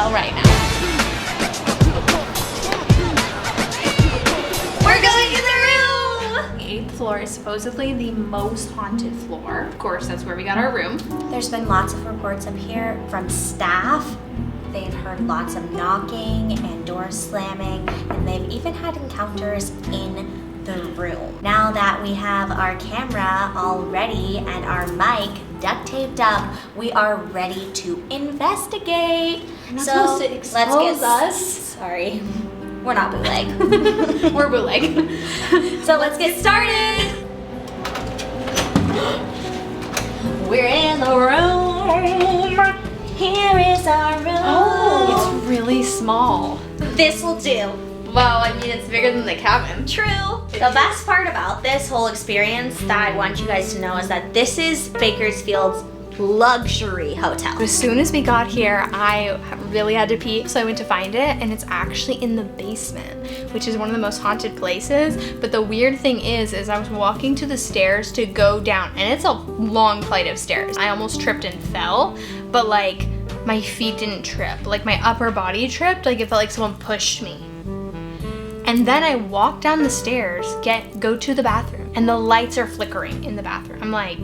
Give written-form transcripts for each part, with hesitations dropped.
hotel right now. We're going to the room! The 8th floor is supposedly the most haunted floor. Of course, that's where we got our room. There's been lots of reports up here from staff. They've heard lots of knocking and doors slamming, and they've even had encounters in the room. Now that we have our camera all ready and our mic duct taped up, we are ready to investigate. You're not supposed to expose us. Sorry, we're not bootleg. We're bootleg. So let's get started. We're in the room. Here is our room. Oh, it's really small. This will do. Well, I mean, it's bigger than the cabin. True. The best part about this whole experience that I want you guys to know is that this is Bakersfield's luxury hotel. As soon as we got here, I really had to pee, so I went to find it, and it's actually in the basement, which is one of the most haunted places. But the weird thing is I was walking to the stairs to go down, and it's a long flight of stairs. I almost tripped and fell, but like my feet didn't trip. Like my upper body tripped, like it felt like someone pushed me. And then I walk down the stairs, go to the bathroom, and the lights are flickering in the bathroom. I'm like,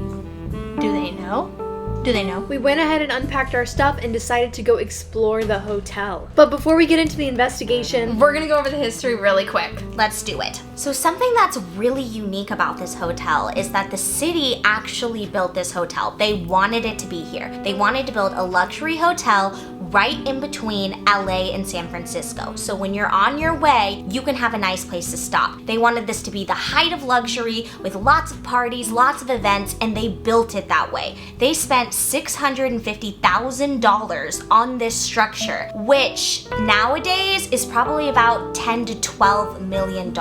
do they know? Do they know? We went ahead and unpacked our stuff and decided to go explore the hotel. But before we get into the investigation, we're gonna go over the history really quick. Let's do it. So something that's really unique about this hotel is that the city actually built this hotel. They wanted it to be here. They wanted to build a luxury hotel right in between LA and San Francisco. So when you're on your way, you can have a nice place to stop. They wanted this to be the height of luxury with lots of parties, lots of events, and they built it that way. They spent $650,000 on this structure, which nowadays is probably about $10 to $12 million.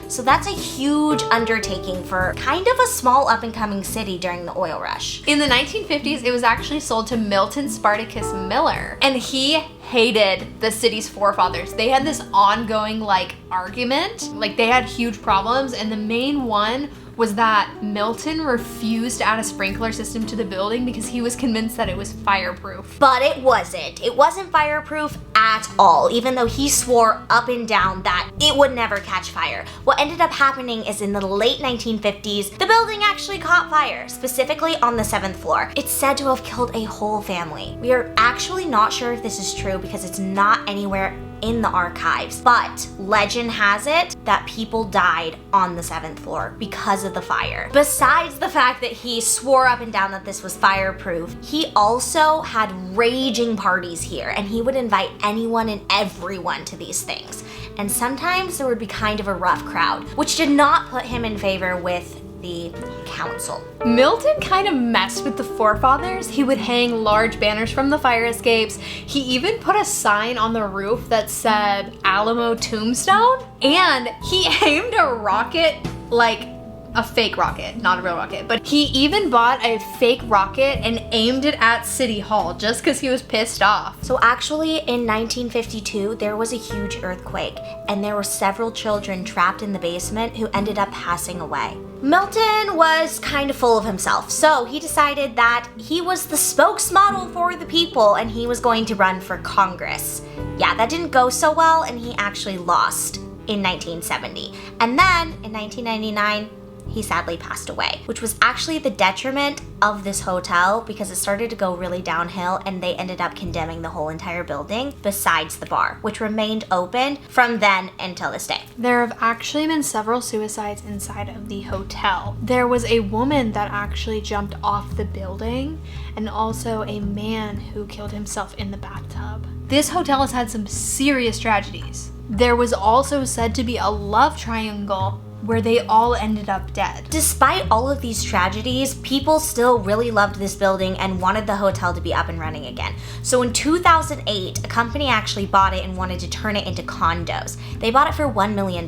So that's a huge undertaking for kind of a small up-and-coming city during the oil rush. In the 1950s, it was actually sold to Milton Spartacus Miller, and he hated the city's forefathers. They had this ongoing like argument, like they had huge problems, and the main one was that Milton refused to add a sprinkler system to the building because he was convinced that it was fireproof. But it wasn't. It wasn't fireproof at all, even though he swore up and down that it would never catch fire. What ended up happening is in the late 1950s, the building actually caught fire, specifically on the 7th floor. It's said to have killed a whole family. We are actually not sure if this is true because it's not anywhere in the archives, but legend has it that people died on the 7th floor because of the fire. Besides the fact that he swore up and down that this was fireproof, he also had raging parties here, and he would invite anyone and everyone to these things. And sometimes there would be kind of a rough crowd, which did not put him in favor with the council. Milton kind of messed with the forefathers. He would hang large banners from the fire escapes. He even put a sign on the roof that said Alamo Tombstone, and he aimed a rocket, like a fake rocket, not a real rocket, but he even bought a fake rocket and aimed it at City Hall just because he was pissed off. So actually in 1952, there was a huge earthquake, and there were several children trapped in the basement who ended up passing away. Milton was kind of full of himself, so he decided that he was the spokesmodel for the people and he was going to run for Congress. Yeah, that didn't go so well, and he actually lost in 1970. And then in 1999, he sadly passed away, which was actually the detriment of this hotel because it started to go really downhill, and they ended up condemning the whole entire building besides the bar, which remained open from then until this day. There have actually been several suicides inside of the hotel. There was a woman that actually jumped off the building, and also a man who killed himself in the bathtub. This hotel has had some serious tragedies. There was also said to be a love triangle where they all ended up dead. Despite all of these tragedies, people still really loved this building and wanted the hotel to be up and running again. So in 2008, a company actually bought it and wanted to turn it into condos. They bought it for $1 million,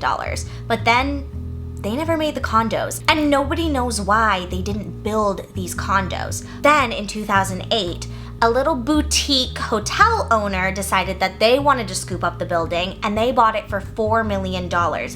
but then they never made the condos, and nobody knows why they didn't build these condos. Then in 2008, a little boutique hotel owner decided that they wanted to scoop up the building, and they bought it for $4 million,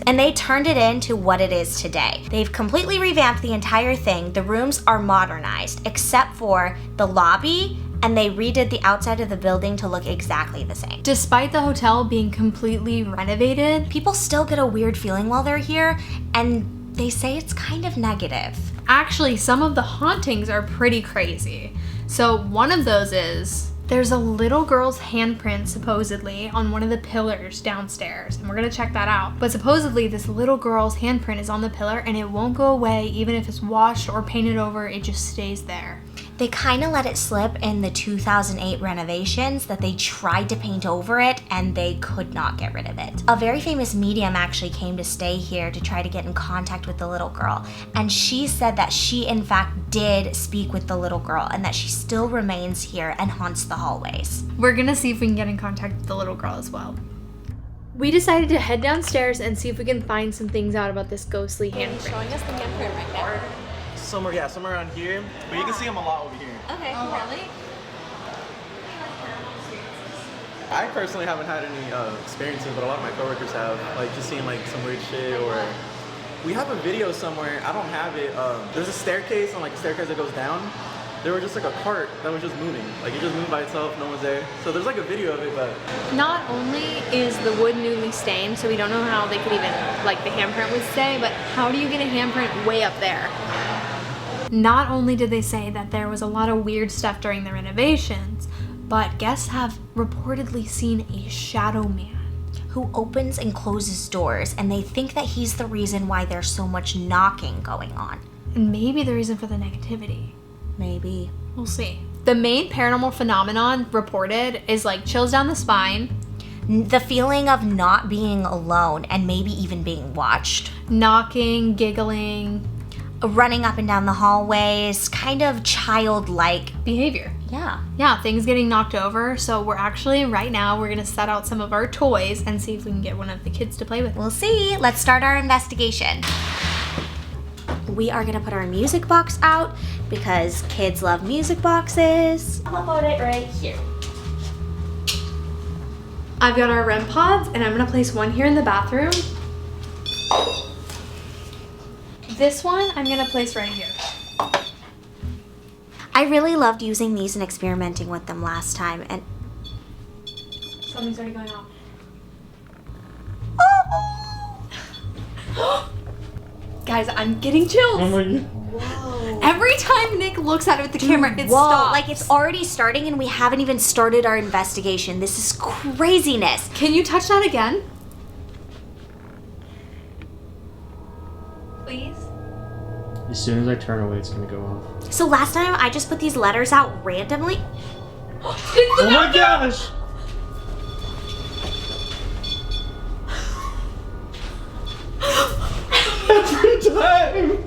and they turned it into what it is today. They've completely revamped the entire thing. The rooms are modernized except for the lobby and they redid the outside of the building to look exactly the same. Despite the hotel being completely renovated, People still get a weird feeling while they're here, and they say it's kind of negative. actually some of the hauntings are pretty crazy. So one of those is there's a little girl's handprint supposedly on one of the pillars downstairs, and we're gonna check that out. But supposedly this little girl's handprint is on the pillar and it won't go away even if it's washed or painted over, it just stays there. They kind of let it slip in the 2008 renovations that they tried to paint over it and they could not get rid of it. A very famous medium actually came to stay here to try to get in contact with the little girl, and she said that she in fact did speak with the little girl and that she still remains here and haunts the hallways. We're gonna see if we can get in contact with the little girl as well. We decided to head downstairs and see if we can find some things out about this ghostly handprint. Showing us the handprint right now. Somewhere around here, but you can see them a lot over here. Okay. Oh, really? I personally haven't had any experiences, but a lot of my coworkers have, like just seeing like some weird shit, or we have a video somewhere. I don't have it. There's a staircase, and like a staircase that goes down. There was just like a cart that was just moving, like it just moved by itself. No one's there. So there's like a video of it, but Not only is the wood newly stained, so we don't know how they could even, like the handprint would stay, but how do you get a handprint way up there? Not only did they say that there was a lot of weird stuff during the renovations, but guests have reportedly seen a shadow man. Who opens and closes doors, and they think that he's the reason why there's so much knocking going on. And maybe the reason for the negativity. Maybe. We'll see. The main paranormal phenomenon reported is like chills down the spine, The feeling of not being alone and maybe even being watched. knocking, giggling, Running up and down the hallways, kind of childlike. behavior. Yeah. Things getting knocked over. So we're actually, right now, we're gonna set out some of our toys and see if we can get one of the kids to play with. We'll see. Let's start our investigation. We are gonna put our music box out because kids love music boxes. I'll put it right here. I've got our REM pods, and I'm gonna place one here in the bathroom. This one I'm gonna place right here. I really loved using these and experimenting with them last time, and Something's already going off. Guys, I'm getting chills. oh my god. whoa. Every time Nick looks at it with the camera, it Whoa, stops. like it's already starting and we haven't even started our investigation. This is craziness. Can you touch that again? Please? As soon as I turn away, it's gonna go off. So last time I just put these letters out randomly. Oh my gosh! Every time!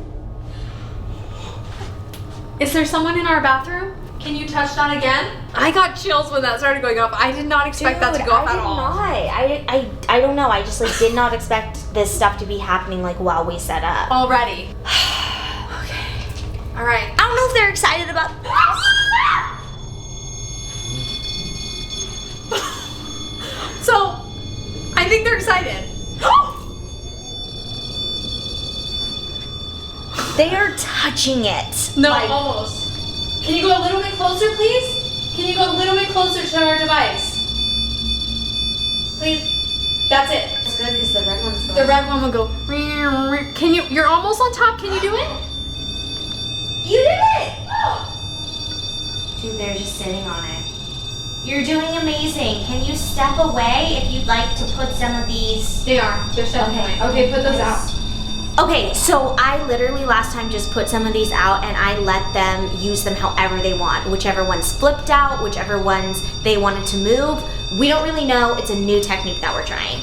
Is there someone in our bathroom? Can you touch that again? I got chills when that started going off. I did not expect that to go off at all. I don't know. I just like did not expect this stuff to be happening like while we set up. Already. Okay. All right. I don't know if they're excited about. So, I think they're excited. They are touching it. No, Like, almost. Can you go a little bit closer, please? Can you go a little bit closer to our device? Please. That's it. it's good because the red one's The red one will go. Can you? You're almost on top. Can you do it? You did it! Dude, they're just sitting on it. You're doing amazing. Can you step away if you'd like to put some of these? They are. They're stepping away. Okay, put those out. Okay, so I literally last time just put some of these out and I let them use them however they want. Whichever ones flipped out, whichever ones they wanted to move. We don't really know. It's a new technique that we're trying.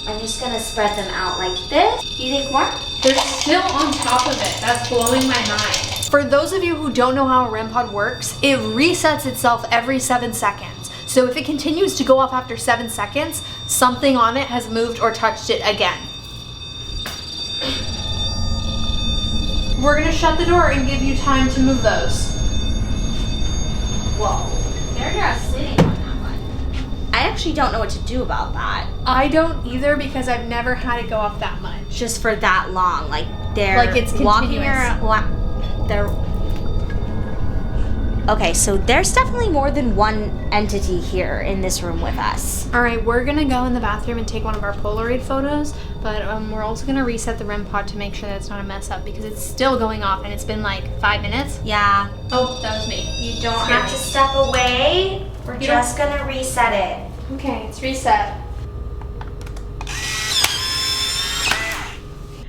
I'm just gonna spread them out like this. You think more? They're still on top of it. That's blowing my mind. For those of you who don't know how a REM pod works, it resets itself every 7 seconds. So if it continues to go off after 7 seconds, something on it has moved or touched it again. We're gonna shut the door and give you time to move those. Whoa. They're just sitting on that one. I actually don't know what to do about that. I don't either because I've never had it go off that much. Just for that long. Like they're Like it's walking continuous. around. They're Okay, so there's definitely more than one entity here in this room with us. All right, we're gonna go in the bathroom and take one of our Polaroid photos, but we're also gonna reset the REM pod to make sure that it's not a mess up because it's still going off and it's been like 5 minutes. Yeah. Oh, that was me. You don't have to step away. We're just gonna reset it. Okay, it's reset.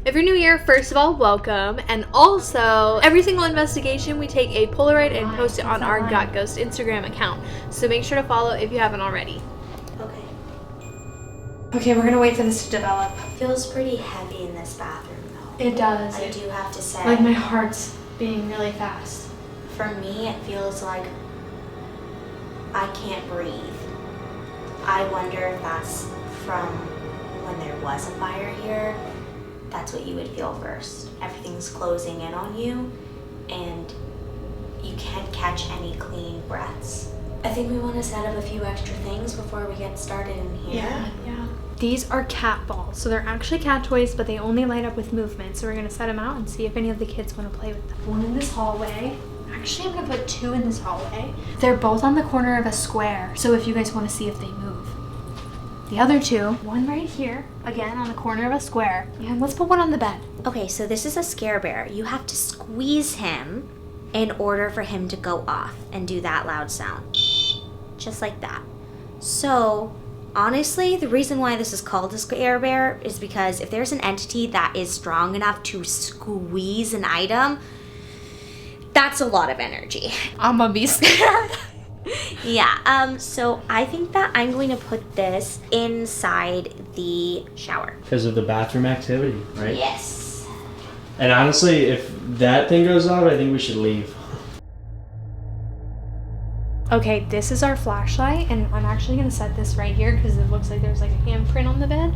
If you're new here, first of all, welcome. And also, every single investigation, we take a Polaroid and post it on our Got Ghost Instagram account. So make sure to follow if you haven't already. Okay. Okay, we're gonna wait for this to develop. Feels pretty heavy in this bathroom though. It does. I do have to say. Like my heart's beating really fast. For me, it feels like I can't breathe. I wonder if that's from when there was a fire here. That's what you would feel first. Everything's closing in on you and you can't catch any clean breaths. I think we want to set up a few extra things before we get started in here. Yeah. These are cat balls. So they're actually cat toys, but they only light up with movement. So we're gonna set them out and see if any of the kids want to play with them. One in this hallway. Actually, I'm gonna put two in this hallway. They're both on the corner of a square. So if you guys want to see if they move. The other two, one right here, again on the corner of a square. And let's put one on the bed. Okay, so this is a scare bear. You have to squeeze him in order for him to go off and do that loud sound. Just like that. So, honestly, the reason why this is called a scare bear is because if there's an entity that is strong enough to squeeze an item, that's a lot of energy. I'm gonna be scared. Yeah, so I think that I'm going to put this inside the shower. Because of the bathroom activity, right? Yes. And honestly, if that thing goes off, I think we should leave. Okay, this is our flashlight, and I'm actually gonna set this right here because it looks like there's like a handprint on the bed,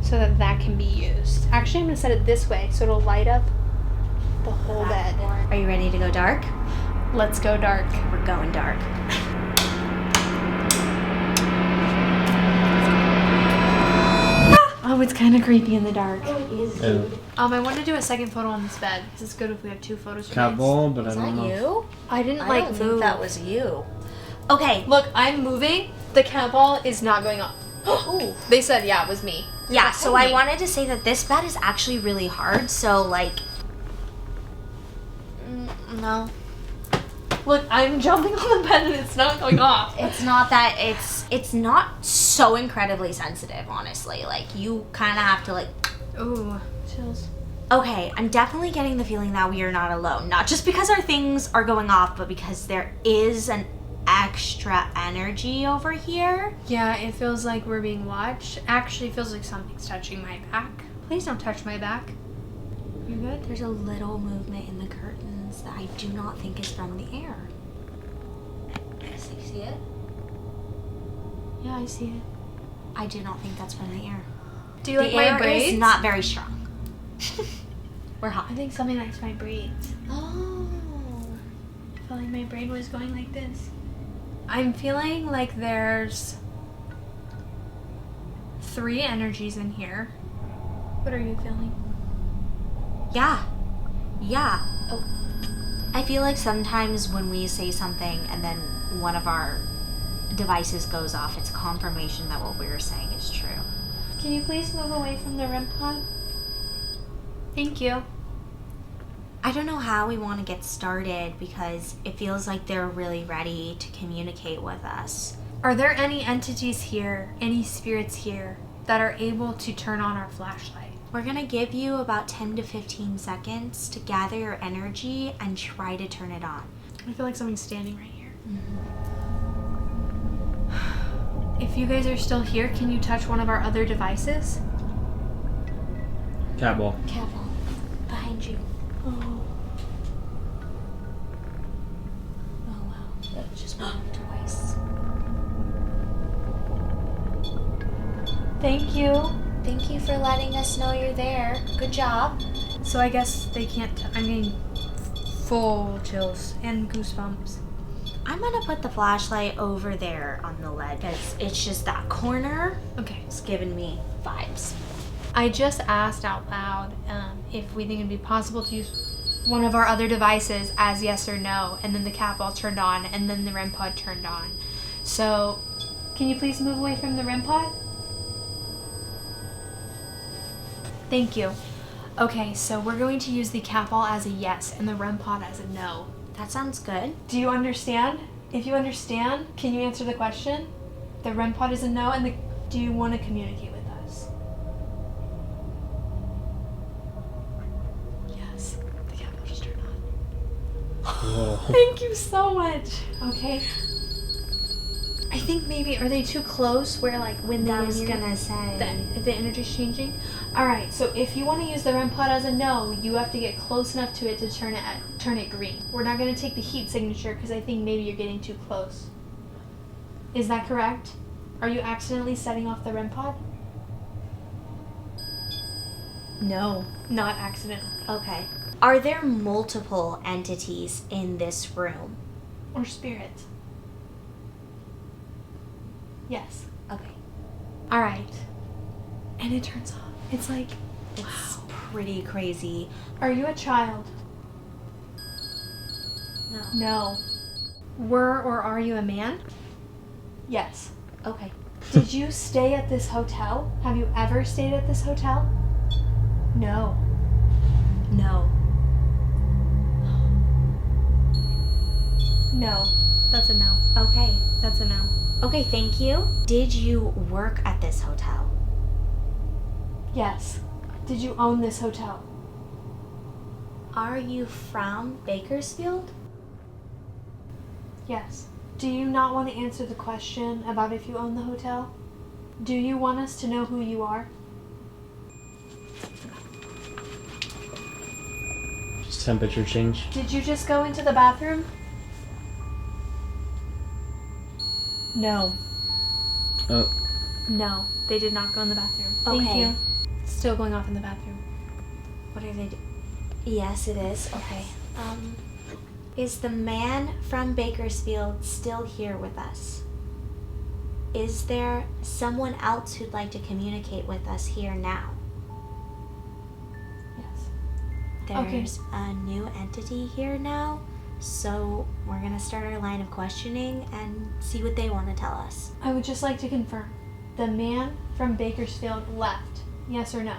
so that can be used. Actually, I'm gonna set it this way so it'll light up the whole bed. Are you ready to go dark? Let's go dark. We're going dark. Oh, it's kind of creepy in the dark. Oh, it is, Yeah. dude. I want to do a second photo on this bed because it's good if we have two photos. Cat ball, but Is I that don't know. you? I didn't I like don't move. think that was you. Okay. Look, I'm moving. The cat ball is not going up. Ooh. They said, yeah, it was me. Yeah, so Hey. I wanted to say that this bed is actually really hard, so like... No. Look, I'm jumping on the bed and it's not going off. It's not that, it's not so incredibly sensitive, honestly. Like, you kind of have to like... Ooh, chills. Okay, I'm definitely getting the feeling that we are not alone. Not just because our things are going off, but because there is an extra energy over here. Yeah, it feels like we're being watched. Actually, it feels like something's touching my back. Please don't touch my back. You good? There's a little movement in the curtains that I do not think is from the air. See it? Yeah, I see it. I do not think that's from the air. Do you like The my air braids? is not very strong. We're hot. I think something likes my braids. Oh. I felt like my braid was going like this. I'm feeling like there's 3 energies in here. What are you feeling? Yeah. Yeah. Oh. I feel like sometimes when we say something and then one of our devices goes off, it's confirmation that what we were saying is true. Can you please move away from the REM pod? Thank you. I don't know how we want to get started because it feels like they're really ready to communicate with us. Are there any entities here, any spirits here, that are able to turn on our flashlight? We're going to give you about 10 to 15 seconds to gather your energy and try to turn it on. I feel like someone's standing right here. If you guys are still here, can you touch one of our other devices? Cat ball. Careful. Behind you. Oh. Oh wow. That's just one device. Thank you. Thank you for letting us know you're there. Good job. So I guess they can't, I'm getting full chills and goosebumps. I'm gonna put the flashlight over there on the lead because it's just that corner. Okay. It's giving me vibes. I just asked out loud if we think it'd be possible to use one of our other devices as yes or no, and then the cap all turned on, and then the REM pod turned on. So, can you please move away from the REM pod? Thank you. Okay, so we're going to use the cap all as a yes and the REM pod as a no. That sounds good. Do you understand? If you understand, can you answer the question? The REM pod is a no, and do you want to communicate with us? Yes. The cap all just turned on. Whoa. Thank you so much. Okay. I think maybe, are they too close where like when they I was hear gonna say. the energy's changing? Alright, so if you want to use the REM pod as a no, you have to get close enough to it to turn it green. We're not going to take the heat signature because I think maybe you're getting too close. Is that correct? Are you accidentally setting off the REM pod? No, not accidentally. Okay. Are there multiple entities in this room? Or spirits? Yes. Okay. Alright. And it turns off. It's like, It's pretty crazy. are you a child? No. No. Were or are you a man? Yes. Okay. Did you stay at this hotel? Have you ever stayed at this hotel? No. No. No. That's a no. Okay. That's a no. Okay, thank you. Did you work at this hotel? Yes. Did you own this hotel? Are you from Bakersfield? Yes. Do you not want to answer the question about if you own the hotel? Do you want us to know who you are? Just temperature change. Did you just go into the bathroom? No. Oh. No, they did not go in the bathroom. Okay. Thank you. Still going off in the bathroom. What are they Yes, it is. Okay. Is the man from Bakersfield still here with us? Is there someone else who'd like to communicate with us here now? Yes. There's a new entity here now, so we're gonna start our line of questioning and see what they want to tell us. I would just like to confirm. The man from Bakersfield left. Yes or no?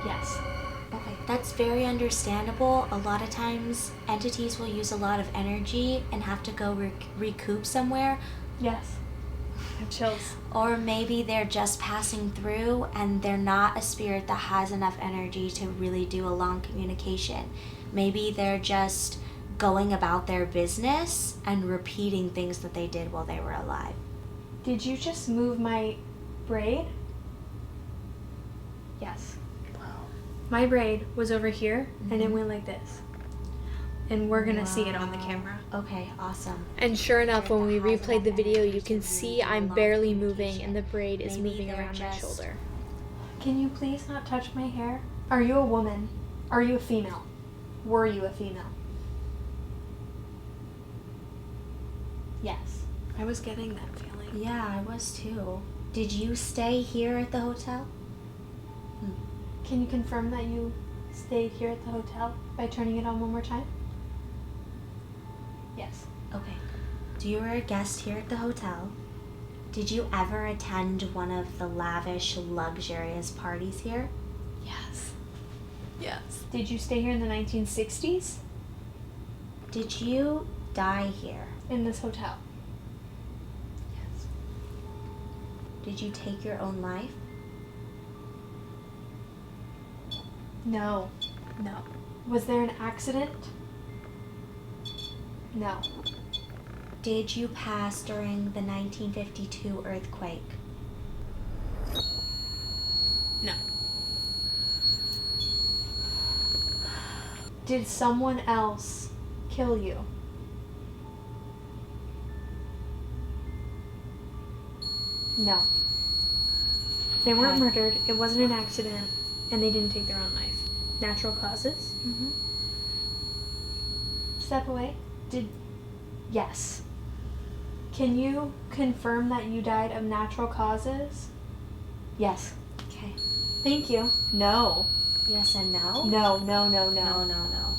Yes. Okay, that's very understandable. A lot of times, entities will use a lot of energy and have to go recoup somewhere, Yes. I have chills. or maybe they're just passing through and they're not a spirit that has enough energy to really do a long communication. Maybe they're just going about their business and repeating things that they did while they were alive. Did you just move my braid? Yes. My braid was over here and it went like this. And we're gonna see it on the camera. Okay, awesome. And sure enough, when we replayed the video, you can see I'm barely moving and the braid is Maybe moving they're around my just- shoulder. Can you please not touch my hair? Are you a woman? Are you a female? Were you a female? Yes. I was getting that feeling. Yeah, I was too. Did you stay here at the hotel? Can you confirm that you stayed here at the hotel by turning it on one more time? Yes. Okay. So you were a guest here at the hotel. Did you ever attend one of the lavish, luxurious parties here? Yes. Yes. Did you stay here in the 1960s? Did you die here? In this hotel? Yes. Did you take your own life? No. No. Was there an accident? No. Did you pass during the 1952 earthquake? No. Did someone else kill you? No. They weren't Okay. murdered, it wasn't an accident, and they didn't take their own life. Natural causes? Mm-hmm. Step away. Yes. Can you confirm that you died of natural causes? Yes. Okay. Thank you. No. Yes and no? No. No.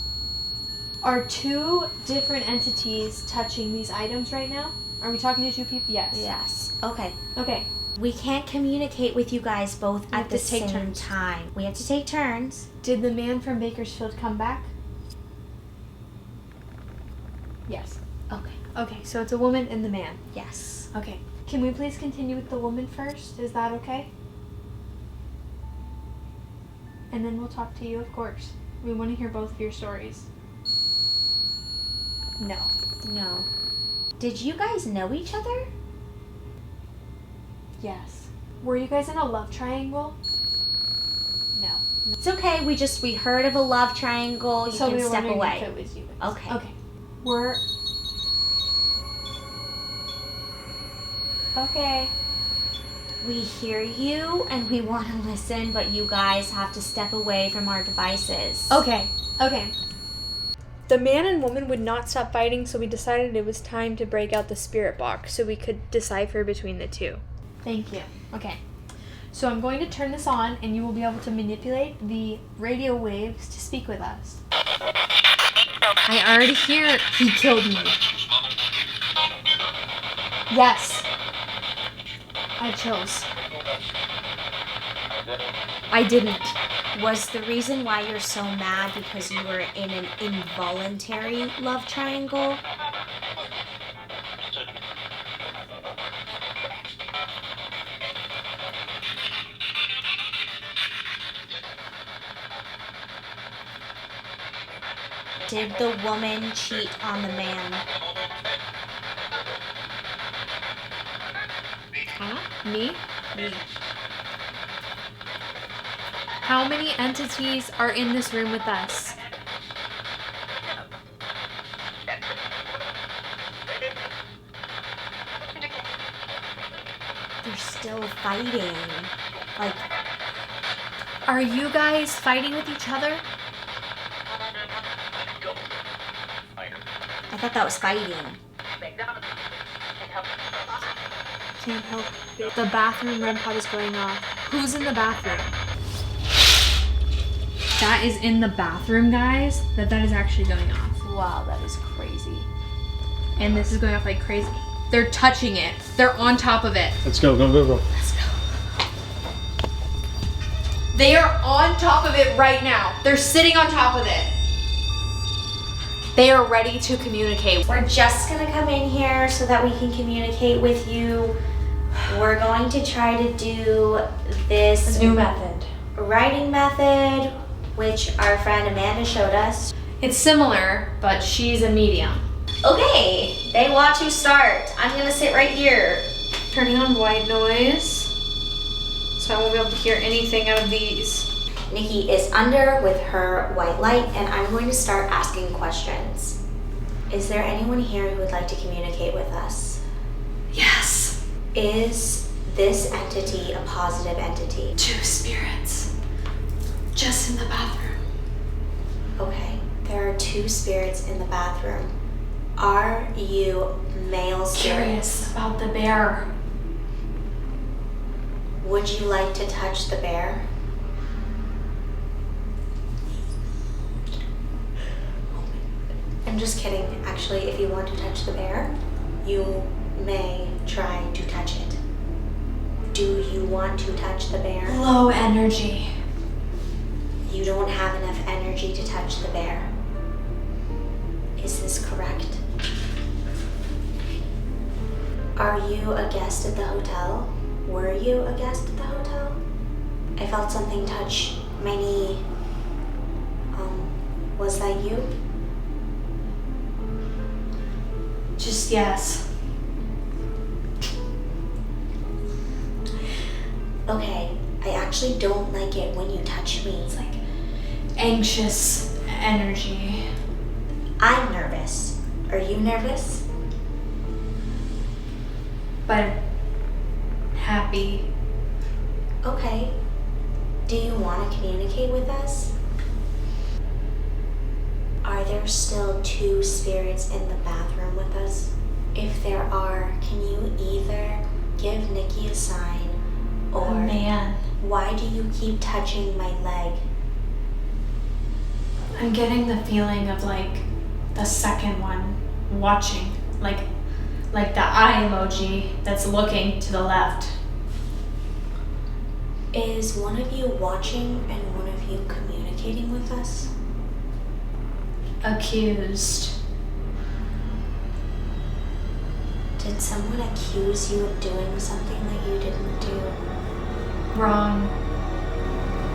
Are two different entities touching these items right now? Are we talking to two people? Yes. Yes. Okay. Okay. We can't communicate with you guys both We at have the to take same turns. time. We have to take turns. Did the man from Bakersfield come back? Yes. Okay. Okay, so it's a woman and the man. Yes. Okay. Can we please continue with the woman first? Is that okay? And then we'll talk to you, of course. We want to hear both of your stories. No. No. Did you guys know each other? Yes. Were you guys in a love triangle? No. It's okay. We heard of a love triangle. You So can we were step wondering away. if it was you. Okay. Okay. We're... Okay. We hear you and we want to listen, but you guys have to step away from our devices. Okay. The man and woman would not stop fighting, so we decided it was time to break out the spirit box so we could decipher between the two. Thank you. Okay. So I'm going to turn this on, and you will be able to manipulate the radio waves to speak with us. I already hear he killed me. Yes. I chose. I didn't. Was the reason why you're so mad because you were in an involuntary love triangle? Did the woman cheat on the man? Huh? Me? Me. How many entities are in this room with us? They're still fighting. Like, Are you guys fighting with each other? I thought that was fighting. Can't help it. The bathroom REM pod is going off. Who's in the bathroom? That is in the bathroom, guys. That is actually going off. Wow, that is crazy. And this is going off like crazy. They're touching it. They're on top of it. Let's go. Let's go. They are on top of it right now. They're sitting on top of it. They are ready to communicate. We're just gonna come in here so that we can communicate with you. We're going to try to do this New method. writing method, which our friend Amanda showed us. It's similar, but she's a medium. Okay, they want to start. I'm gonna sit right here. Turning on white noise, so I won't be able to hear anything out of these. Nicki is under with her white light, and I'm going to start asking questions. Is there anyone here who would like to communicate with us? Yes. Is this entity a positive entity? Two spirits. Just in the bathroom. Okay, there are two spirits in the bathroom. Are you male spirits? Curious about the bear. Would you like to touch the bear? I'm just kidding. Actually, if you want to touch the bear, you may try to touch it. Do you want to touch the bear? Low energy. You don't have enough energy to touch the bear. Is this correct? Are you a guest at the hotel? Were you a guest at the hotel? I felt something touch my knee. Was that you? Just yes. Okay, I actually don't like it when you touch me. It's like anxious energy. I'm nervous. Are you nervous? But happy. Okay. Do you want to communicate with us? Are there still two spirits in the bathroom with us? If there are, can you either give Nicki a sign Or a man. why do you keep touching my leg? I'm getting the feeling of like the second one watching, like the eye emoji that's looking to the left. Is one of you watching and one of you communicating with us? Accused. Did someone accuse you of doing something that you didn't do? Wrong.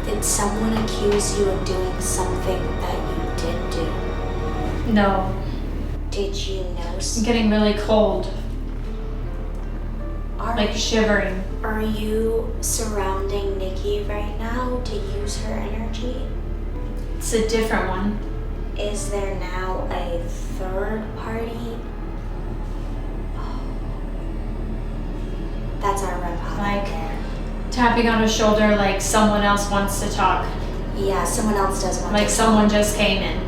Did someone accuse you of doing something that you did do? No. Did you know? I'm getting really cold, like Are, shivering. are you surrounding Nicki right now to use her energy? It's a different one. Is there now a third party? That's our rep out Like- there. Tapping on his shoulder like someone else wants to talk. Yeah, someone else does want Like to. someone just came in.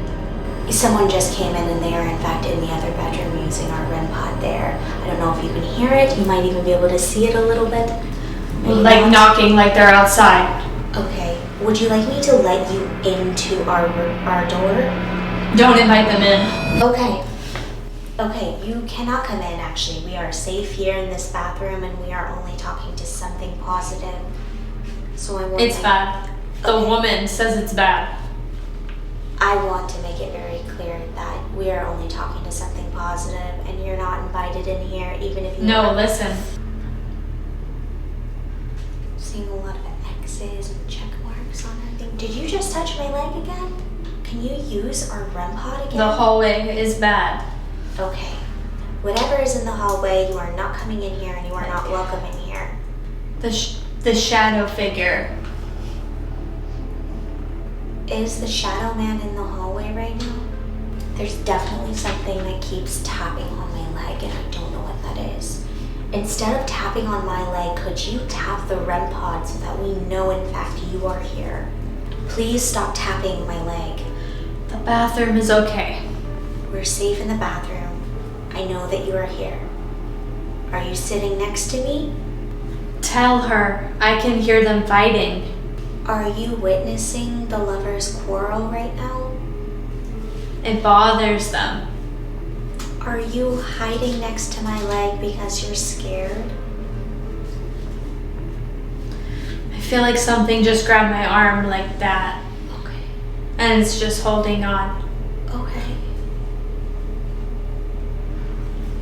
Someone just came in and they are in fact in the other bedroom using our REM pod there. I don't know if you can hear it. You might even be able to see it a little bit. Maybe Like not. knocking like they're outside. Okay. Would you like me to let you into our door? Don't invite them in. Okay. Okay, you cannot come in actually. We are safe here in this bathroom and we are only talking to something positive. So I won't. It's bad. The Okay. woman says it's bad. I want to make it very clear that we are only talking to something positive and you're not invited in here even if you No, are. listen. Seeing a lot of X's and check marks on everything. Did you just touch my leg again? Can you use our REM pod again? The hallway is bad. Okay. Whatever is in the hallway, you are not coming in here and you are not welcome in here. The shadow figure. Is the shadow man in the hallway right now? There's definitely something that keeps tapping on my leg and I don't know what that is. Instead of tapping on my leg, could you tap the REM pod so that we know in fact you are here? Please stop tapping my leg. The bathroom is okay. We're safe in the bathroom. I know that you are here. Are you sitting next to me? Tell her I can hear them fighting. Are you witnessing the lovers' quarrel right now? It bothers them. Are you hiding next to my leg because you're scared? I feel like something just grabbed my arm like that. Okay. And it's just holding on. Okay.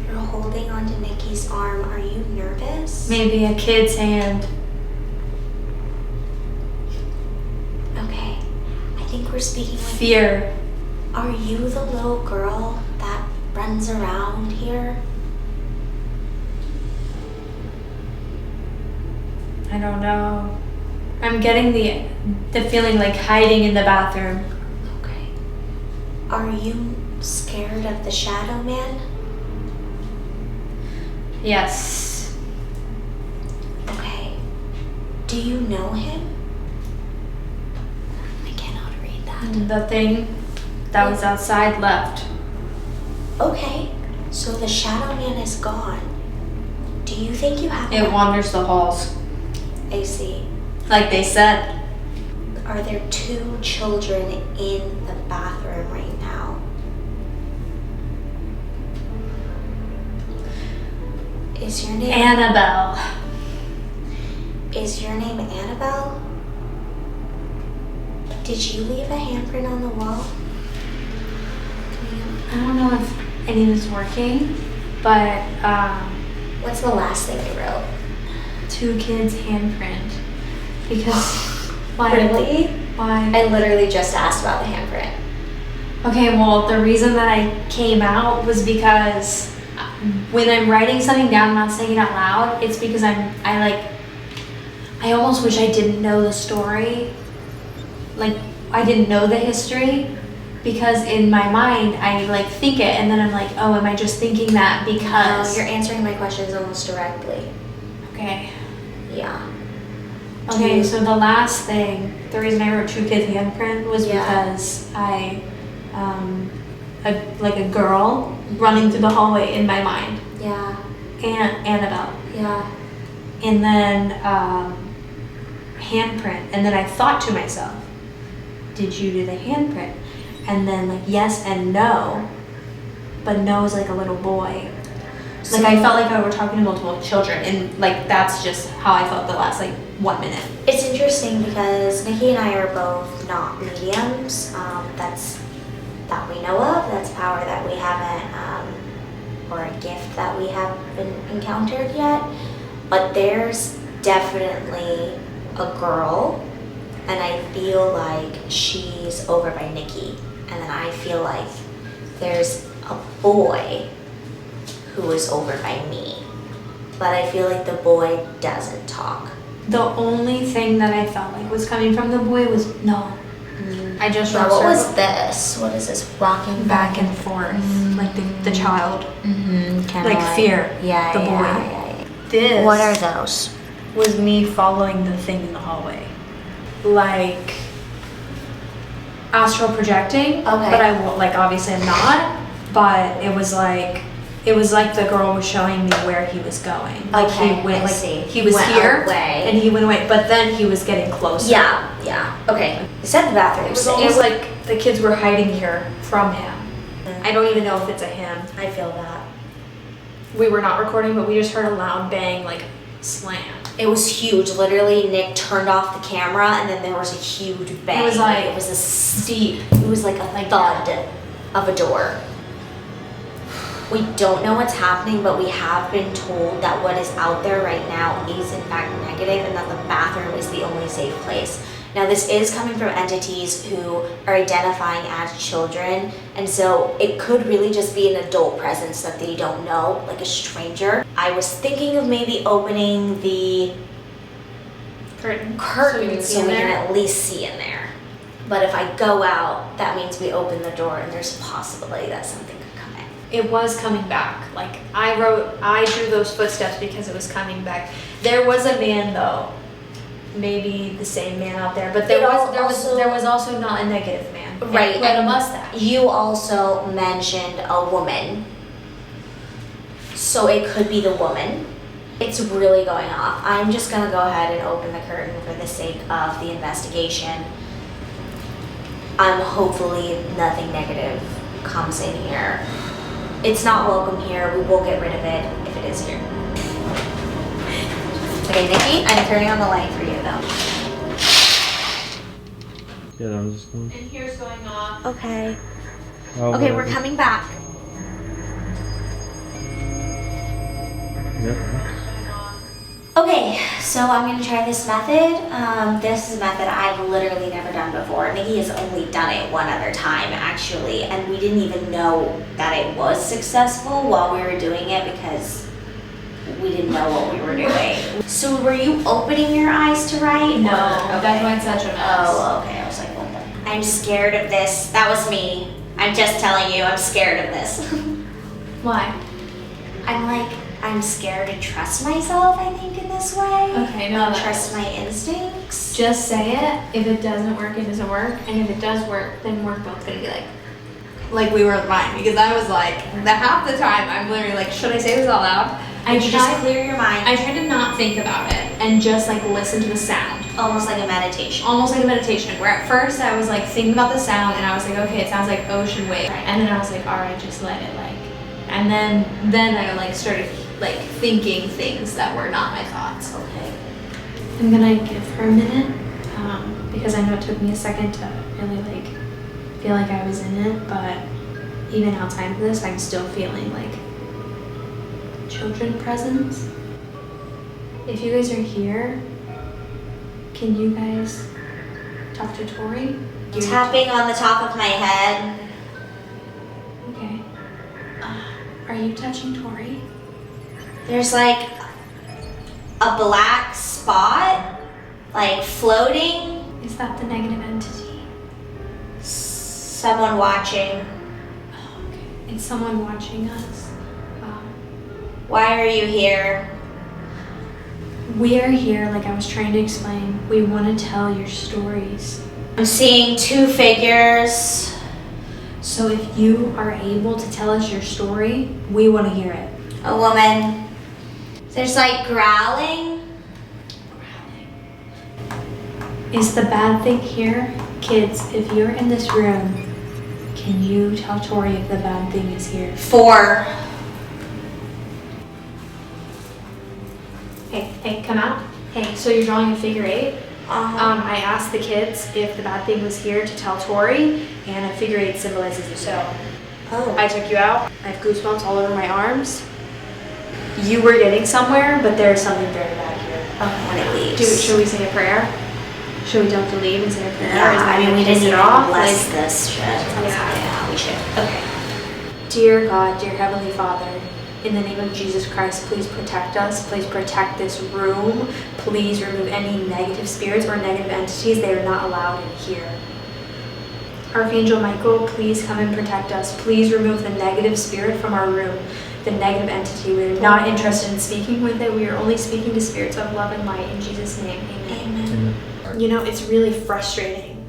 You're holding onto Nicki's arm. Are you nervous? Maybe a kid's hand. Okay. I think we're speaking with Fear. Are you the little girl that runs around here? I don't know. I'm getting the feeling like hiding in the bathroom. Okay. Are you scared of the shadow man? Yes. Okay. Do you know him? I cannot read that. The thing that was outside left. Okay. So the shadow man is gone. Do you think you have It wanders the halls. I see. Like they said. Are there two children in the bathroom right now? Is your name Annabelle. Is your name Annabelle? Did you leave a handprint on the wall? I don't know if any of this is working, but What's the last thing you wrote? 2 kids' handprint. Because why? Really? Why? I literally just asked about the handprint. Okay, well, the reason that I came out was because when I'm writing something down, I'm not saying it out loud. It's because I almost wish I didn't know the story. Like, I didn't know the history, because in my mind, I like think it, and then I'm like, oh, am I just thinking that because? No, you're answering my questions almost directly. Okay. Yeah. Okay, so the last thing, the reason I wrote 2 kids handprint was Yeah. because a girl running through the hallway in my mind, Yeah. Annabelle, Yeah. and then handprint. And then I thought to myself, did you do the handprint? And then like yes and no, but no is like a little boy. Like I felt like I were talking to multiple children, and like that's just how I felt the last like 1 minute. It's interesting because Nicki and I are both not mediums. That we know of. That's power that we haven't, or a gift that we haven't encountered yet. But there's definitely a girl, and I feel like she's over by Nicki, and then I feel like there's a boy who is over by me, but I feel like the boy doesn't talk. The only thing that I felt like was coming from the boy was no. I just Now, what was this? What is this? Rocking back and forth, like the child, Kinda like fear. Yeah, the boy. yeah. This. What are those? Was me following the thing in the hallway, like astral projecting. Okay. But obviously I'm not. But it was like the girl was showing me where he was going. Like Okay, he went, I like see. he He was went here away. and he went away. But then he was getting closer. Yeah. Okay. It said the bathroom. It was almost like the kids were hiding here from him. I don't even know if it's a him. I feel that. We were not recording, but we just heard a loud bang, like slam. It was huge. Literally, Nick turned off the camera, and then there was a huge bang. It was like it was a steep. It was like a thud of a door. We don't know what's happening, but we have been told that what is out there right now is in fact negative, and that the bathroom is the only safe place. Now, this is coming from entities who are identifying as children, and so it could really just be an adult presence that they don't know, like a stranger. I was thinking of maybe opening the Curtain. curtain so we can there. at least see in there. But if I go out, that means we open the door and there's a possibility that something could come in. It was coming back. Like I drew those footsteps because it was coming back. There was a man though, maybe the same man out there, but there was also not a negative man. Right. He had a mustache. You also mentioned a woman, so it could be the woman. It's really going off. I'm just gonna go ahead and open the curtain for the sake of the investigation. Hopefully nothing negative comes in here. It's not welcome here. We will get rid of it if it is here. Okay, Nicki, I'm turning on the light for you though. Yeah, I'm just going. And here's going off. Okay. Oh, Okay, whatever. we're coming back. Yep. Okay, so I'm gonna try this method. This is a method I've literally never done before. Nicki has only done it one other time actually, and we didn't even know that it was successful while we were doing it because we didn't know what we were doing. So were you opening your eyes to write? No, Or- that's why it's such a mess. Oh, okay. I was like, what the? I'm scared of this. That was me. I'm just telling you, I'm scared of this. Why? I'm scared to trust myself, I think, in this way. Okay, no, that Trust my instincts. Just say it. If it doesn't work, it doesn't work. And if it does work, then we're both gonna be like we were mine. Because I was like, half the time, I'm literally like, should I say this out loud? I just clear your mind. I tried to not think about it and just like listen to the sound. Almost like a meditation. Almost like a meditation, where at first I was like thinking about the sound and I was like, okay, it sounds like ocean wave. And then I was like, all right, just let it like. And then I like started like thinking things that were not my thoughts. Okay. I'm gonna give her a minute because I know it took me a second to really like feel like I was in it, but even outside of this, I'm still feeling like children presence. If you guys are here, can you guys talk to Tori? Tapping on the top of my head. Okay. Are you touching Tori? There's like a black spot, like floating. Is that the negative entity? Someone watching. Oh, okay. It's someone watching us. Why are you here? We are here, like I was trying to explain. We want to tell your stories. I'm seeing two figures. So if you are able to tell us your story, we want to hear it. A woman. There's like growling. Is the bad thing here? Kids, if you're in this room, can you tell Tori if the bad thing is here? 4. Hey, come out. Hey, so you're drawing a figure 8? I asked the kids if the bad thing was here to tell Tori, and a figure 8 symbolizes the so. Oh. I took you out. I have goosebumps all over my arms. You were getting somewhere, but there's something very bad here. When it leaves. Should we say a prayer? Should we don't leave and say a prayer? Yeah, I mean, we didn't even bless like, this shit. Yeah, we should. Okay. Dear God, dear Heavenly Father, in the name of Jesus Christ, please protect us. Please protect this room. Please remove any negative spirits or negative entities. They are not allowed in here. Archangel Michael, please come and protect us. Please remove the negative spirit from our room, the negative entity. We are not interested in speaking with it. We are only speaking to spirits of love and light. In Jesus' name, amen. Amen. You know, it's really frustrating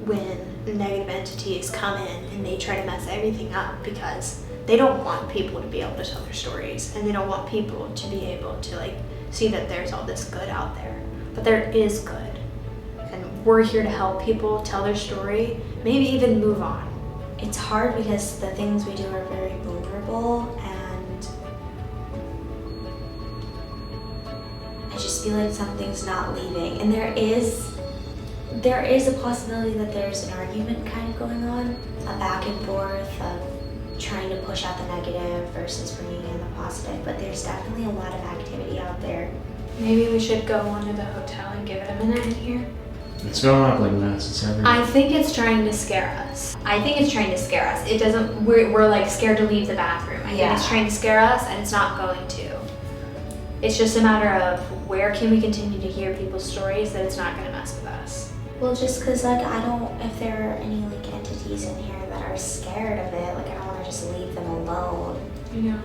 when negative entities come in and they try to mess everything up because they don't want people to be able to tell their stories, and they don't want people to be able to like see that there's all this good out there. But there is good. And we're here to help people tell their story, maybe even move on. It's hard because the things we do are very vulnerable, and I just feel like something's not leaving. And there is a possibility that there's an argument kind of going on, a back and forth of trying to push out the negative versus bringing in the positive, but there's definitely a lot of activity out there. Maybe we should go on to the hotel and give it a minute in here. It's going up like nuts. It's everywhere. I think it's trying to scare us. It doesn't, we're like scared to leave the bathroom. I think it's trying to scare us, and it's not going to. It's just a matter of where can we continue to hear people's stories that it's not going to mess with us. Well, just because, like, if there are any, like, entities in here that are scared of it, like, I don't want to just leave them alone. Yeah.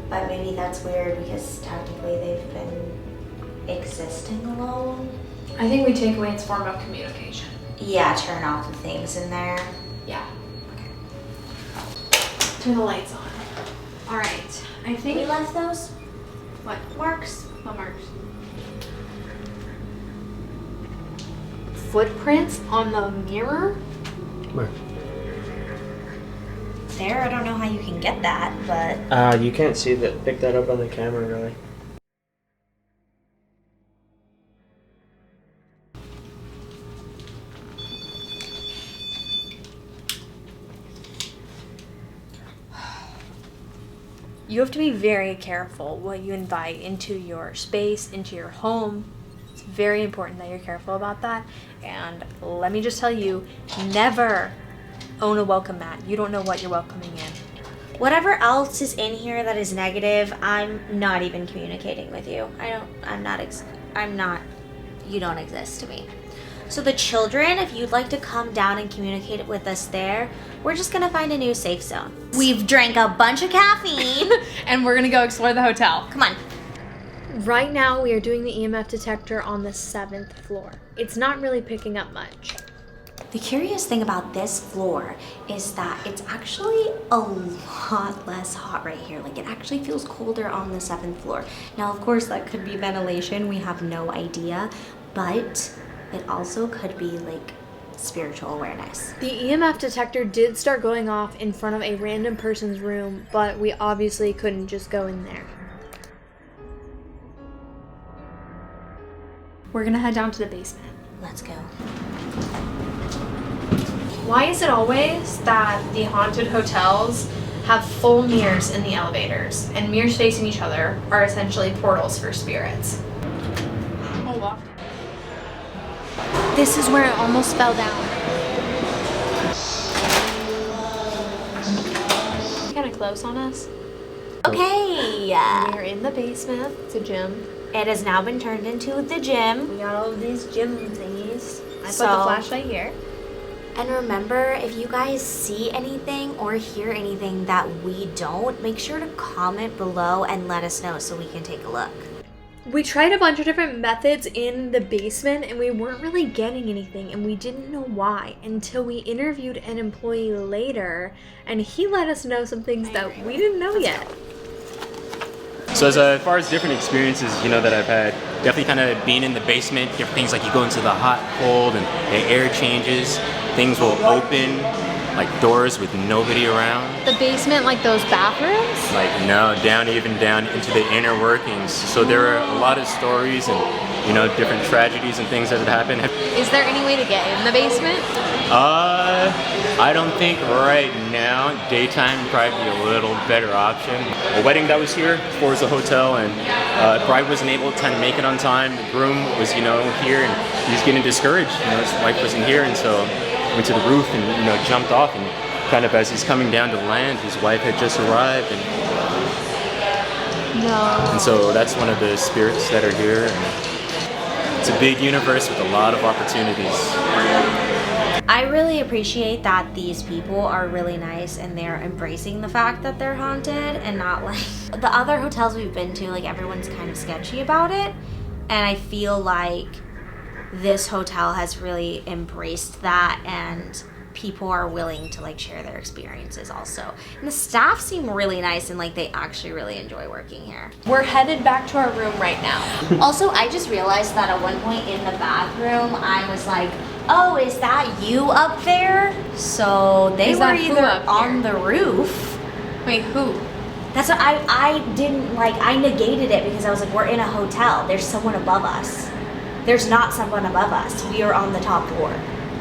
But maybe that's weird because technically they've been existing alone. I think we take away its form of communication. Yeah, turn off the things in there. Yeah. Okay. Turn the lights on. All right. I think We left those what marks. What marks? Footprints on the mirror? Where? There, I don't know how you can get that, but... You can't see that. Pick that up on the camera, really. You have to be very careful what you invite into your space, into your home. It's very important that you're careful about that. And let me just tell you, never own a welcome mat. You don't know what you're welcoming in. Whatever else is in here that is negative, I'm not even communicating with you. You don't exist to me. So the children, if you'd like to come down and communicate with us there, we're just gonna find a new safe zone. We've drank a bunch of caffeine. And we're gonna go explore the hotel. Come on. Right now, we are doing the EMF detector on the 7th floor. It's not really picking up much. The curious thing about this floor is that it's actually a lot less hot right here. Like, it actually feels colder on the 7th floor. Now, of course, that could be ventilation. We have no idea. But it also could be, like, spiritual awareness. The EMF detector did start going off in front of a random person's room, but we obviously couldn't just go in there. We're gonna head down to the basement. Let's go. Why is it always that the haunted hotels have full mirrors in the elevators, and mirrors facing each other are essentially portals for spirits? Oh, wow. This is where it almost fell down. Kind of close on us. Okay. We're in the basement. It's a gym. It has now been turned into the gym. We got all of these gym thingies. I put So- the flashlight here. And remember, if you guys see anything or hear anything that we don't, make sure to comment below and let us know so we can take a look. We tried a bunch of different methods in the basement and we weren't really getting anything, and we didn't know why until we interviewed an employee later and he let us know some things that we didn't know yet. So as far as different experiences, you know, that I've had, definitely kind of being in the basement, different things like you go into the hot, cold, and the air changes. Things will open, like doors with nobody around. The basement, like those bathrooms? Like no, even down into the inner workings. So there are a lot of stories and, you know, different tragedies and things that have happened. Is there any way to get in the basement? I don't think right now. Daytime would probably be a little better option. A wedding that was here before was a hotel, and bride wasn't able to kind of make it on time. The groom was, you know, here, and he was getting discouraged. You know, his wife wasn't here, and so went to the roof and, you know, jumped off, and kind of as he's coming down to land, his wife had just arrived, and No. so that's one of the spirits that are here. And it's a big universe with a lot of opportunities. I really appreciate that these people are really nice and they're embracing the fact that they're haunted and not like the other hotels we've been to, like everyone's kind of sketchy about it. And I feel like this hotel has really embraced that, and people are willing to like share their experiences also. And the staff seem really nice and like they actually really enjoy working here. We're headed back to our room right now. Also, I just realized that at one point in the bathroom, I was like, oh, is that you up there? So they Is were that who either up on here? the roof. Wait, who? That's what I didn't like, I negated it because I was like, we're in a hotel. There's someone above us. There's not someone above us. We are on the top floor.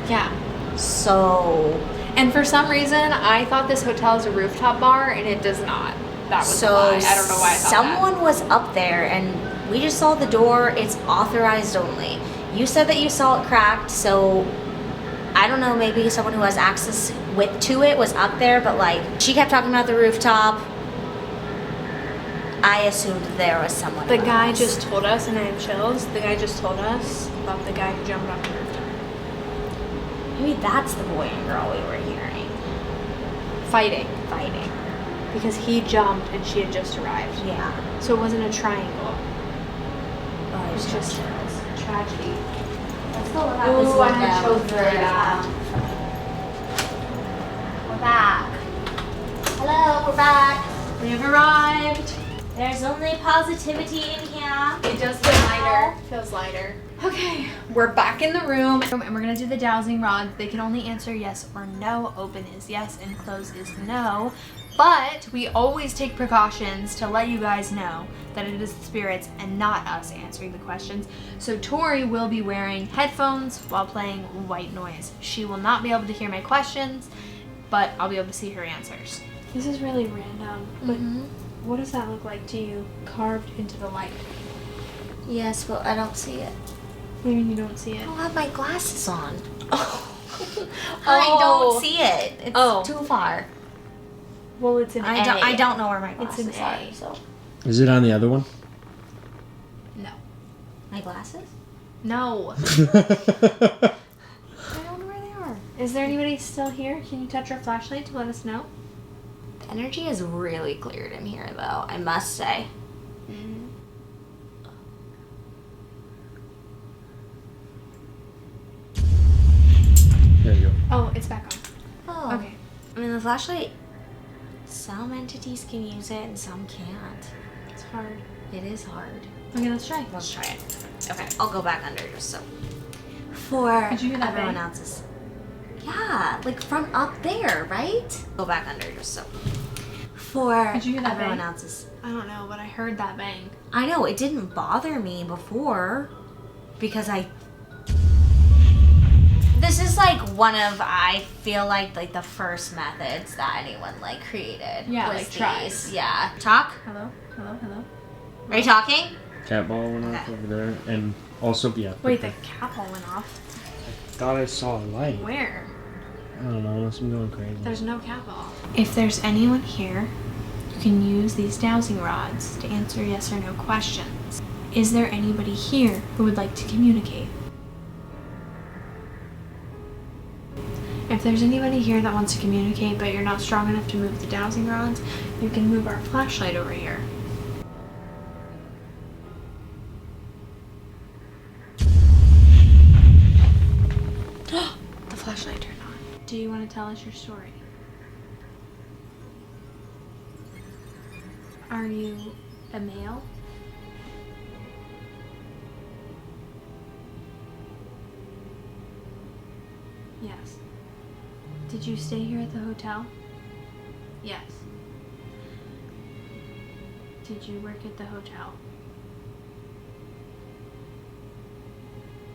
Yeah. So, And for some reason, I thought this hotel is a rooftop bar, and it does not. That was a lie. I don't know why I thought someone was up there and we just saw the door. It's authorized only. You said that you saw it cracked, so I don't know, maybe someone who has access to it was up there, but like she kept talking about the rooftop. I assumed there was someone The above guy us. just told us, and I have chills, the guy just told us about the guy who jumped off the rooftop. Maybe that's the boy and girl we were hearing. Fighting. Fighting. Because he jumped and she had just arrived. Yeah. So it wasn't a triangle. Oh, It's it's just just tragedy. Let's go look Ooh, I have chills for really bad. We're back. Hello, we're back. We have arrived. There's only positivity in here. It does feel lighter. Feels lighter. Okay, we're back in the room, and we're gonna do the dowsing rods. They can only answer yes or no. Open is yes and close is no. But we always take precautions to let you guys know that it is the spirits and not us answering the questions. So Tori will be wearing headphones while playing white noise. She will not be able to hear my questions, but I'll be able to see her answers. This is really random, but what does that look like to you carved into the light? Yes, but I don't see it. What do you mean you don't see I it? don't have my glasses on. I Oh. don't see it. It's Oh. too far. Well, it's an A. I don't know where my It's an glasses are. A. So Is it on the other one? No. my glasses? No. I don't know where they are. Is there anybody still here? Can you touch our flashlight to let us know? The energy is really cleared in here, though. I must say. There you go. Oh, it's back on. Oh. Okay. I mean, the flashlight. Some entities can use it and some can't. It's hard. It is hard. Okay, let's try. Let's try it. Okay, I'll go back under just so. For Did you hear that everyone bang? else's. Yeah, like from up there, right? Go back under just so. For Did you hear that everyone bang? else's. I don't know, but I heard that bang. I know, it didn't bother me before because this is like one of, I feel like the first methods that anyone like created. Yeah, was like tries. these. Yeah. Talk? Hello? Hello? Hello? Are you talking? Cat ball went off Okay. over there, and also Wait, the cap all went off. thought I saw a light. Where? I don't know, unless I'm going crazy. There's no cap off. If there's anyone here, you can use these dowsing rods to answer yes or no questions. Is there anybody here who would like to communicate? If there's anybody here that wants to communicate but you're not strong enough to move the dowsing rods, you can move our flashlight over here. The flashlight turned on. Do you want to tell us your story? Are you A male? Yes. Did you stay here at the hotel? Yes. Did you work at the hotel?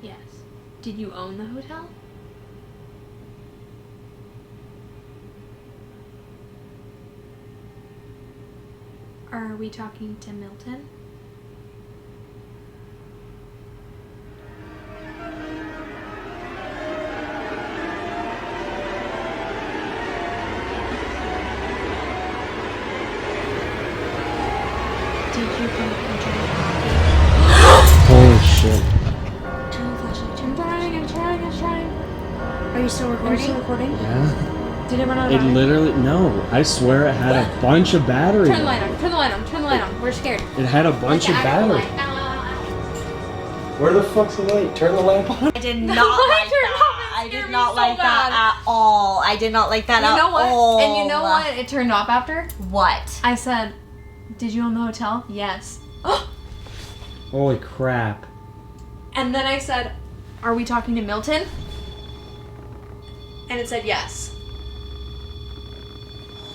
Yes. Did you own the hotel? Are we talking to Milton? Did you go into the party? Holy shit. Turn the flashlight. I'm trying. Are you still recording? Yeah. Did it run out It of battery? literally, no. I swear it had a bunch of battery. Turn the light on. We're scared. It had a bunch of battery. Where the fuck's the light? Turn the lamp on. I did not like that. I did not like that at all. I did not like that at all. And you know what? It turned off after. What? I said, "Did you own the hotel?" Yes. Holy crap. And then I said, "Are we talking to Milton?" And it said yes.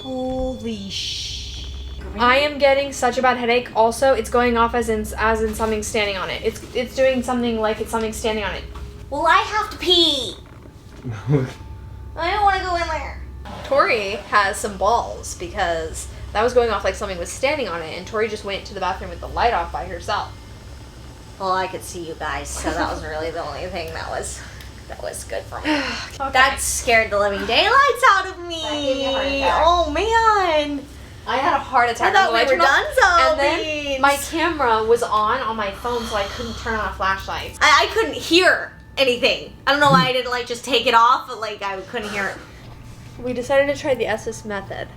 Holy sh! I am getting such a bad headache. Also, it's going off as in something standing on it. It's doing something like it's something standing on it. Well, I have to pee. I don't want to go in there. Tori has some balls because that was going off like something was standing on it, and Tori just went to the bathroom with the light off by herself. Well, I could see you guys, so that was really the only thing that was good for me. Okay. That scared the living daylights out of me. That gave me a heart attack. Oh man. I had a heart attack. I thought we were done, And then my camera was on my phone, so I couldn't turn on a flashlight. I couldn't hear anything. I don't know why I didn't like just take it off, but like I couldn't hear it. We decided to try the SS method.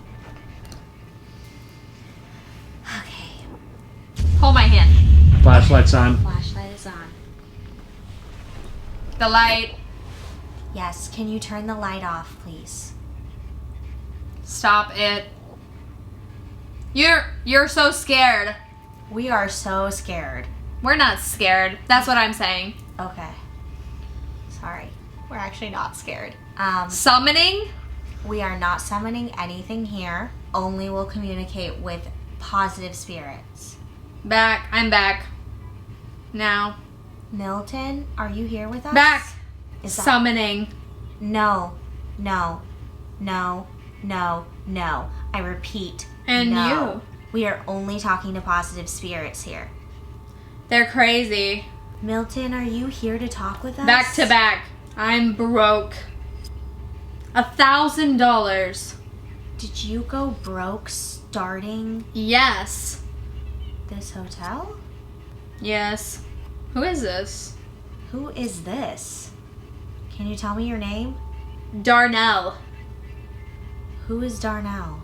Okay. Hold my hand. Flashlight's on. Flashlight is on. The light. Yes, can you turn the light off, please? Stop it. You're so scared. We are so scared. We're not scared. That's what I'm saying. Okay. Sorry. We're actually not scared. Summoning? We are not summoning anything here. Only will communicate with positive spirits. Back. I'm back. Now. Milton, are you here with us? Back. Is that- Summoning. No. I repeat. And no. you. We are only talking to positive spirits here. They're crazy. Milton, are you here to talk with us? Back to back. I'm broke. $1,000. Did you go broke starting Yes. this hotel? Yes. Who is this? Who is this? Can you tell me your name? Darnell. Who is Darnell?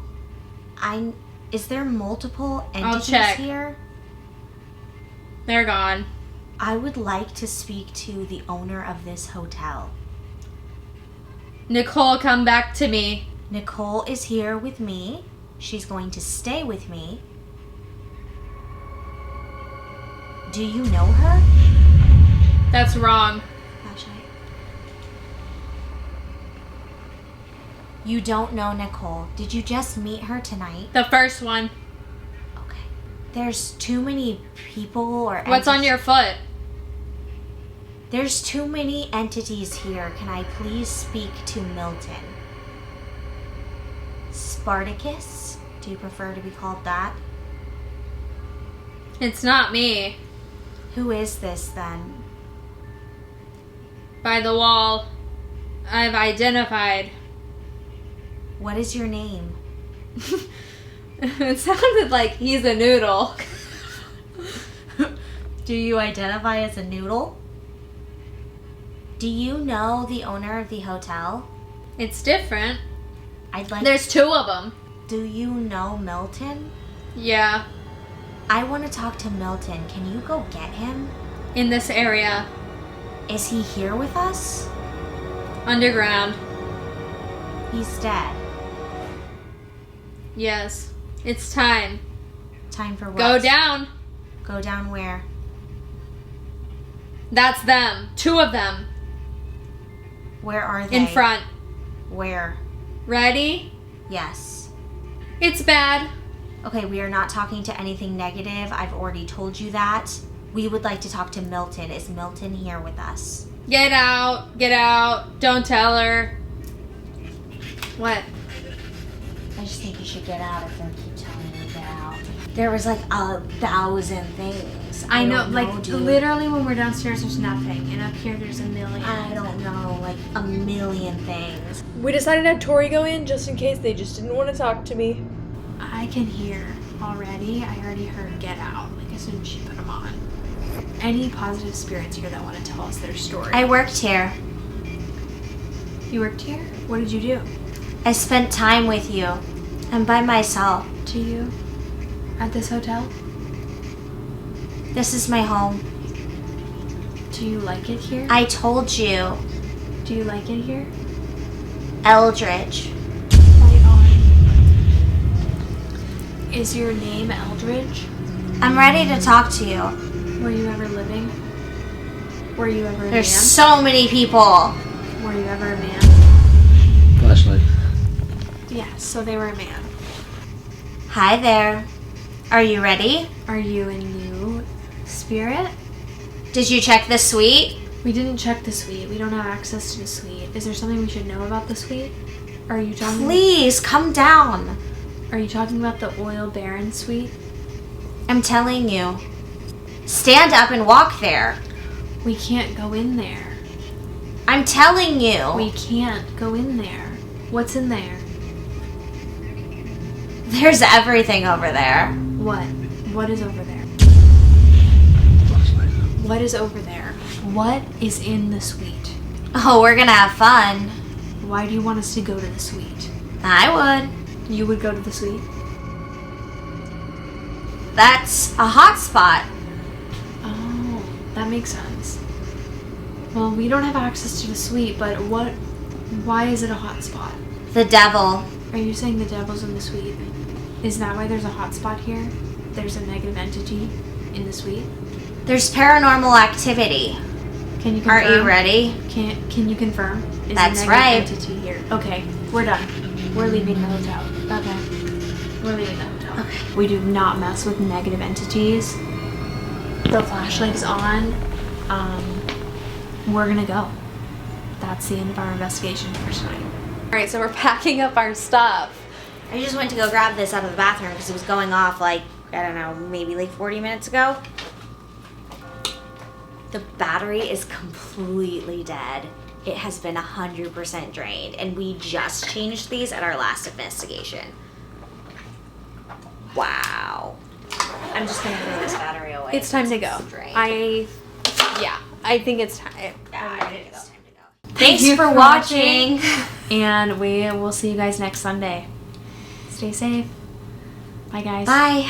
Is there multiple entities check. here? They're gone. I would like to speak to the owner of this hotel. Nicole, come back to me. Nicole is here with me. She's going to stay with me. Do you know her? That's wrong. Flashlight. You don't know Nicole. Did you just meet her tonight? The first one. Okay. There's too many people or What's on your foot? There's too many entities here. Can I please speak to Milton? Spartacus? Do you prefer to be called that? It's not me. Who is this then? By the wall. I've identified. What is your name? It sounded like he's a noodle. Do you identify as a noodle? Do you know the owner of the hotel? It's different. I'd like. There's two of them. Do you know Milton? Yeah. I want to talk to Milton. Can you go get him? In this area. Is he here with us? Underground. He's dead. Yes. It's time. Time for what? Go down. Go down where? That's them. 2 of them. Where are they? In front. Where? Ready? Yes. It's bad. Okay, we are not talking to anything negative. I've already told you that. We would like to talk to Milton. Is Milton here with us? Get out. Get out. Don't tell her. What? I just think you should get out if they keep telling you to get out. There was like 1,000 things. I know, don't like, dude. literally when we're downstairs, there's nothing. And up here, there's a million. I don't know, like a million things. We decided to have Tori go in just in case they just didn't want to talk to me. I can hear already. I already heard get out, like, as soon as she put them on. Any positive spirits here that want to tell us their story? I worked here. You worked here? What did you do? I spent time with you. I'm by myself. To you? At this hotel? This is my home. Do you like it here? I told you. Do you like it here? Eldridge. Right on. Is your name Eldridge? I'm ready to talk to you. Were you ever living? Were you ever a There's man? so many people. Were you ever a man? Flashlight. Yes, so they were a man. Hi there. Are you ready? Are you a new spirit? Did you check the suite? We didn't check the suite. We don't have access to the suite. Is there something we should know about the suite? Are you talking? Please come down. Are you talking about the oil baron suite? I'm telling you. Stand up and walk there. We can't go in there. I'm telling you. We can't go in there. What's in there? There's everything over there. What? What is over there? Flashlight. What is over there? What is in the suite? Oh, we're gonna have fun. Why do you want us to go to the suite? I would. You would go to the suite? That's a hot spot. Oh, that makes sense. Well, we don't have access to the suite, but why is it a hot spot? The devil. Are you saying the devil's in the suite? Is that why there's a hot spot here? There's a negative entity in the suite? There's paranormal activity. Can you confirm? Aren't you ready? Can you confirm? Is That's a right. negative entity here? Okay, we're done. We're leaving the hotel. Okay. We're leaving the hotel. Okay. We do not mess with negative entities. The flashlight is on. We're gonna go. That's the end of our investigation for tonight. Alright, so we're packing up our stuff. I just went to go grab this out of the bathroom because it was going off like, I don't know, maybe like 40 minutes ago. The battery is completely dead. It has been 100% drained, and we just changed these at our last investigation. Wow. I'm just gonna throw this battery away. It's time to go. Drained. I think it's time. Yeah, I think it's time to go. Thank Thanks you for for watching. And we will see you guys next Sunday. Stay safe. Bye, guys. Bye.